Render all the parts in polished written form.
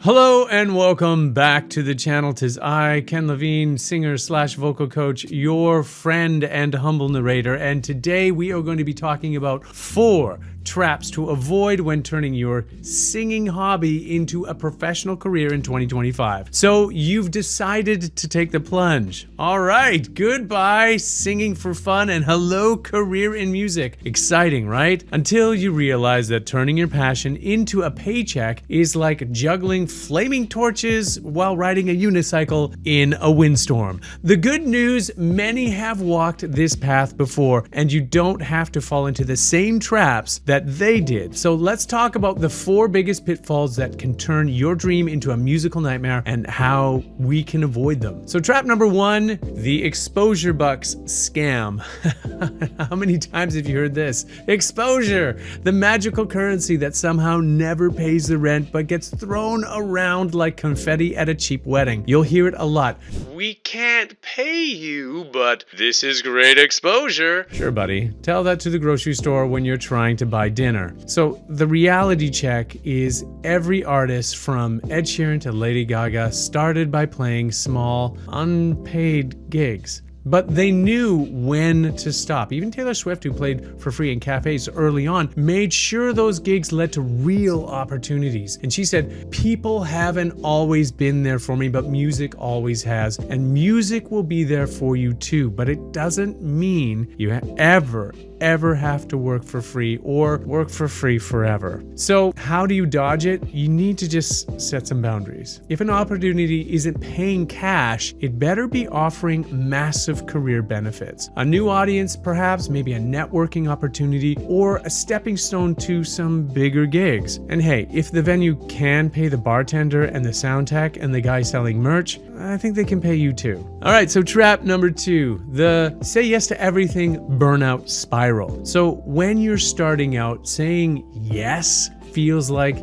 Hello and welcome back to the channel. 'Tis I, Ken Lavigne, singer/vocal coach, your friend and humble narrator. And today we are going to be talking about 4 traps to avoid when turning your singing hobby into a professional career in 2025. So you've decided to take the plunge. All right, goodbye singing for fun and hello career in music. Exciting, right? Until you realize that turning your passion into a paycheck is like juggling flaming torches while riding a unicycle in a windstorm. The good news, many have walked this path before, and you don't have to fall into the same traps that they did. So let's talk about the 4 biggest pitfalls that can turn your dream into a musical nightmare and how we can avoid them. So trap number 1, the exposure bucks scam. How many times have you heard this? Exposure, the magical currency that somehow never pays the rent but gets thrown around like confetti at a cheap wedding. You'll hear it a lot. We can't pay you, but this is great exposure. Sure, buddy. Tell that to the grocery store when you're trying to buy dinner. So the reality check is every artist from Ed Sheeran to Lady Gaga started by playing small, unpaid gigs. But they knew when to stop. Even Taylor Swift, who played for free in cafes early on, made sure those gigs led to real opportunities. And she said, people haven't always been there for me, but music always has. And music will be there for you too. But it doesn't mean you ever have to work for free or work for free forever. So how do you dodge it? You need to just set some boundaries. If an opportunity isn't paying cash, it better be offering massive career benefits. A new audience, perhaps, maybe a networking opportunity, or a stepping stone to some bigger gigs. And hey, if the venue can pay the bartender and the sound tech and the guy selling merch, I think they can pay you too. All right, so trap number 2, the say yes to everything burnout spiral. So when you're starting out, saying yes feels like,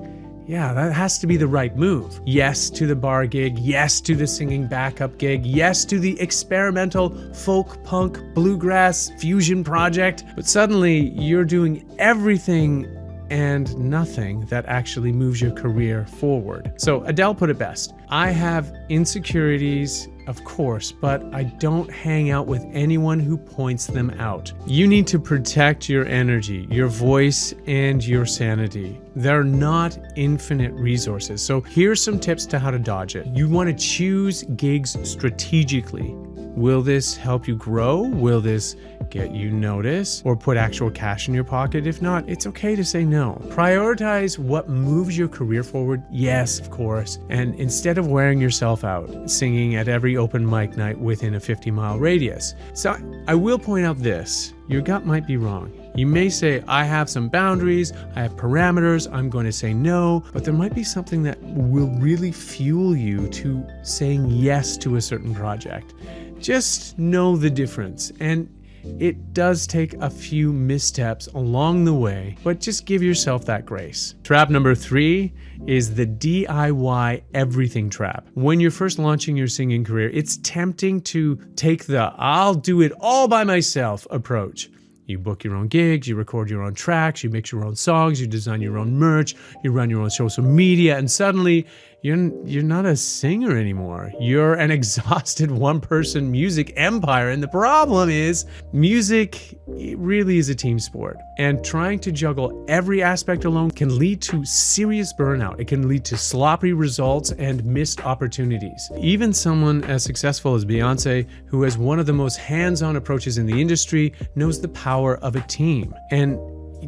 yeah, that has to be the right move. Yes to the bar gig, yes to the singing backup gig, yes to the experimental folk, punk, bluegrass fusion project. But suddenly you're doing everything and nothing that actually moves your career forward. So Adele put it best. I have insecurities, of course, but I don't hang out with anyone who points them out. You need to protect your energy, your voice, and your sanity. They're not infinite resources. So here's some tips to how to dodge it. You want to choose gigs strategically. Will this help you grow? Will this get you noticed or put actual cash in your pocket? If not, it's okay to say no. Prioritize what moves your career forward. Yes, of course. And instead of wearing yourself out, singing at every open mic night within a 50-mile radius. So I will point out this. Your gut might be wrong. You may say, I have some boundaries, I have parameters, I'm going to say no, but there might be something that will really fuel you to saying yes to a certain project. Just know the difference, and it does take a few missteps along the way, but just give yourself that grace. Trap number 3 is the DIY everything trap. When you're first launching your singing career, it's tempting to take the I'll do it all by myself approach. You book your own gigs, you record your own tracks, you mix your own songs, you design your own merch, you run your own social media, and suddenly you're not a singer anymore. You're an exhausted one-person music empire. And the problem is, music really is a team sport. And trying to juggle every aspect alone can lead to serious burnout. It can lead to sloppy results and missed opportunities. Even someone as successful as Beyonce, who has one of the most hands-on approaches in the industry, knows the power of a team. And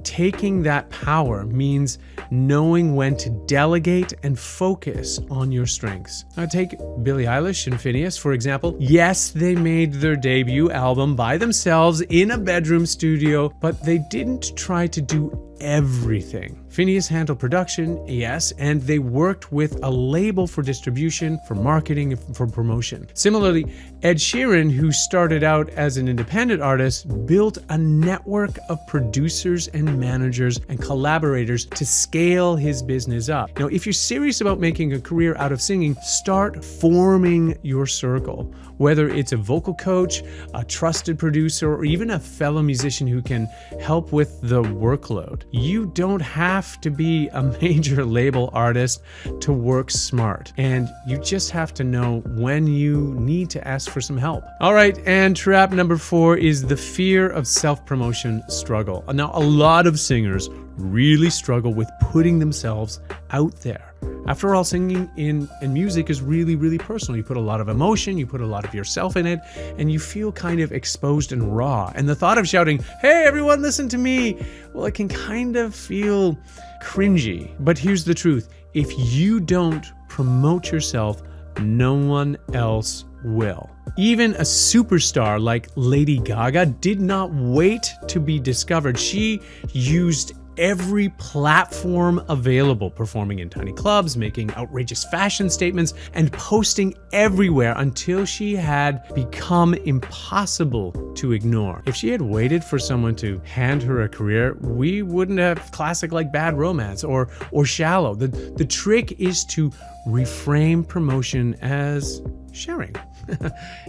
taking that power means knowing when to delegate and focus on your strengths. Now take Billie Eilish and Phineas, for example. Yes, they made their debut album by themselves in a bedroom studio, but they didn't try to do everything. Phineas handled production, yes, and they worked with a label for distribution, for marketing, and for promotion. Similarly, Ed Sheeran, who started out as an independent artist, built a network of producers and managers and collaborators to scale his business up. Now, if you're serious about making a career out of singing, start forming your circle. Whether it's a vocal coach, a trusted producer, or even a fellow musician who can help with the workload. You don't have to be a major label artist to work smart, and you just have to know when you need to ask for some help. All right, and trap number 4 is the fear of self-promotion struggle. Now, a lot of singers really struggle with putting themselves out there. After all, singing in music is really, really personal. You put a lot of emotion, you put a lot of yourself in it, and you feel kind of exposed and raw. And the thought of shouting, "Hey, everyone, listen to me," well, it can kind of feel cringy. But here's the truth. If you don't promote yourself, no one else will. Even a superstar like Lady Gaga did not wait to be discovered. She used every platform available, performing in tiny clubs, making outrageous fashion statements, and posting everywhere until she had become impossible to ignore. If she had waited for someone to hand her a career, we wouldn't have classic like Bad Romance or Shallow. The trick is to reframe promotion as sharing.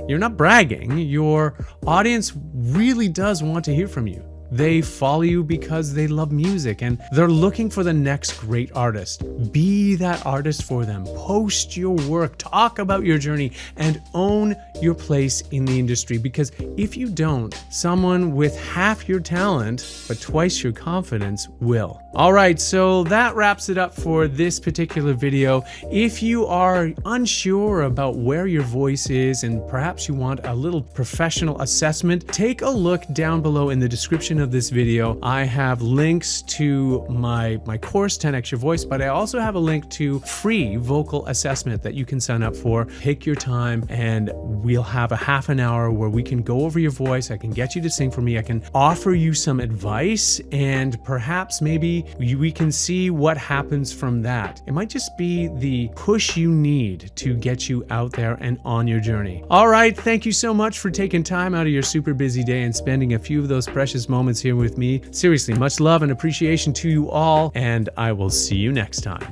You're not bragging. Your audience really does want to hear from you. They follow you because they love music and they're looking for the next great artist. Be that artist for them. Post your work, talk about your journey, and own your place in the industry. Because if you don't, someone with half your talent but twice your confidence will. All right, so that wraps it up for this particular video. If you are unsure about where your voice is and perhaps you want a little professional assessment, take a look down below in the description of this video. I have links to my course 10x Your Voice, but I also have a link to free vocal assessment that you can sign up for. Pick your time and we'll have a half an hour where we can go over your voice. I can get you to sing for me. I can offer you some advice and perhaps maybe we can see what happens from that. It might just be the push you need to get you out there and on your journey. All right, thank you so much for taking time out of your super busy day and spending a few of those precious moments here with me. Seriously, much love and appreciation to you all, and I will see you next time.